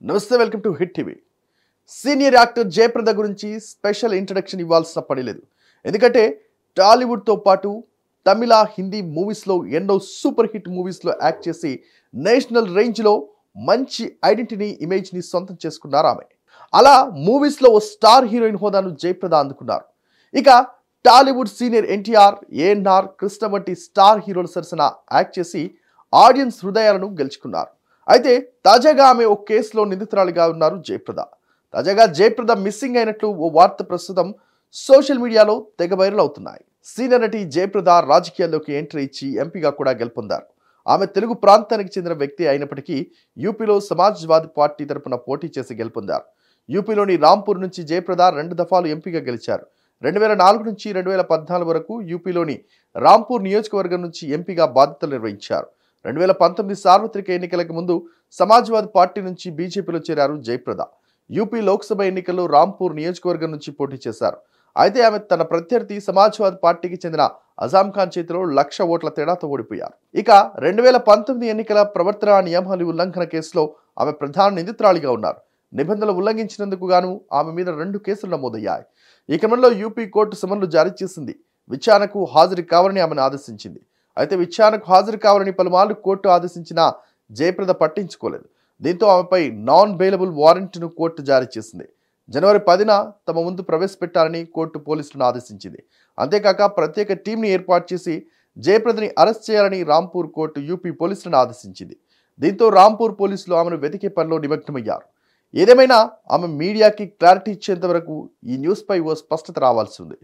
నమస్తే, welcome to hit TV. Senior actor Jayaprada గురించి special introduction ఇవ్వాల్సిన పని లేదు. ఎందుకంటే టాలీవుడ్తో పాటు తమిళ, హిందీ మూవీస్లో ఎన్నో సూపర్ హిట్ మూవీస్లో యాక్ట్ చేసి నేషనల్ రేంజ్లో మంచి ఐడెంటిటీ ఇమేజ్ని సొంతం చేసుకున్నారు ఆమె. అలా మూవీస్లో ఓ స్టార్ హీరోయిన్ హోదాను జయప్రద అందుకున్నారు. ఇక టాలీవుడ్ సీనియర్ ఎన్టీఆర్, ఏఎన్ఆర్, కృష్ణ వంటి స్టార్ హీరోల సరసన యాక్ట్ చేసి ఆడియన్స్ హృదయాలను గెలుచుకున్నారు. అయితే తాజాగా ఆమె ఓ కేసులో నిందితురాలిగా ఉన్నారు జయప్రద. తాజాగా జయప్రద మిస్సింగ్ అయినట్లు ఓ వార్త ప్రస్తుతం సోషల్ మీడియాలో తెగ వైరల్ అవుతున్నాయి. సీనియర్ నటి జయప్రద రాజకీయాల్లోకి ఎంట్రీ ఇచ్చి ఎంపీగా కూడా గెలుపొందారు. ఆమె తెలుగు ప్రాంతానికి చెందిన వ్యక్తి అయినప్పటికీ యూపీలో సమాజ్వాదీ పార్టీ తరపున పోటీ చేసి గెలుపొందారు. యూపీలోని రాంపూర్ నుంచి జయప్రద 2 దఫాలు ఎంపీగా గెలిచారు. 2004 నుంచి 2014 వరకు యూపీలోని రాంపూర్ నియోజకవర్గం నుంచి ఎంపీగా బాధ్యతలు నిర్వహించారు. 2019 సార్వత్రిక ఎన్నికలకు ముందు సమాజ్వాదీ పార్టీ నుంచి బీజేపీలో చేరారు జయప్రద. యూపీ లోక్సభ ఎన్నికల్లో రాంపూర్ నియోజకవర్గం నుంచి పోటీ చేశారు. అయితే ఆమె తన ప్రత్యర్థి సమాజ్వాదీ పార్టీకి చెందిన అజాం ఖాన్ చేతిలో 1,00,000 ఓట్ల తేడాతో ఓడిపోయారు. ఇక 2019 ఎన్నికల ప్రవర్తనా నియమావళి ఉల్లంఘన కేసులో ఆమె ప్రధాన నిందితురాలిగా ఉన్నారు. నిబంధనలు ఉల్లంఘించినందుకు గాను ఆమె మీద 2 కేసులు నమోదయ్యాయి. ఈ క్రమంలో యూపీ కోర్టు సమన్లు జారీ చేసింది. విచారణకు హాజరు కావాలని ఆమెను ఆదేశించింది. అయితే విచారణకు హాజరు కావాలని పలుమార్లు కోర్టు ఆదేశించినా జయప్రద పట్టించుకోలేదు. దీంతో ఆమెపై నాన్ బెయిలబుల్ వారెంట్ను కోర్టు జారీ చేసింది. జనవరి 10న తమ ముందు ప్రవేశపెట్టాలని కోర్టు పోలీసులను ఆదేశించింది. అంతేకాక ప్రత్యేక టీంని ఏర్పాటు చేసి జయప్రదని అరెస్ట్ చేయాలని రాంపూర్ కోర్టు యూపీ పోలీసులను ఆదేశించింది. దీంతో రాంపూర్ పోలీసులు ఆమెను వెతికే పనిలో నిమగ్నమయ్యారు. ఏదేమైనా ఆమె మీడియాకి క్లారిటీ ఇచ్చేంత వరకు ఈ న్యూస్పై ఓ స్పష్టత రావాల్సి ఉంది.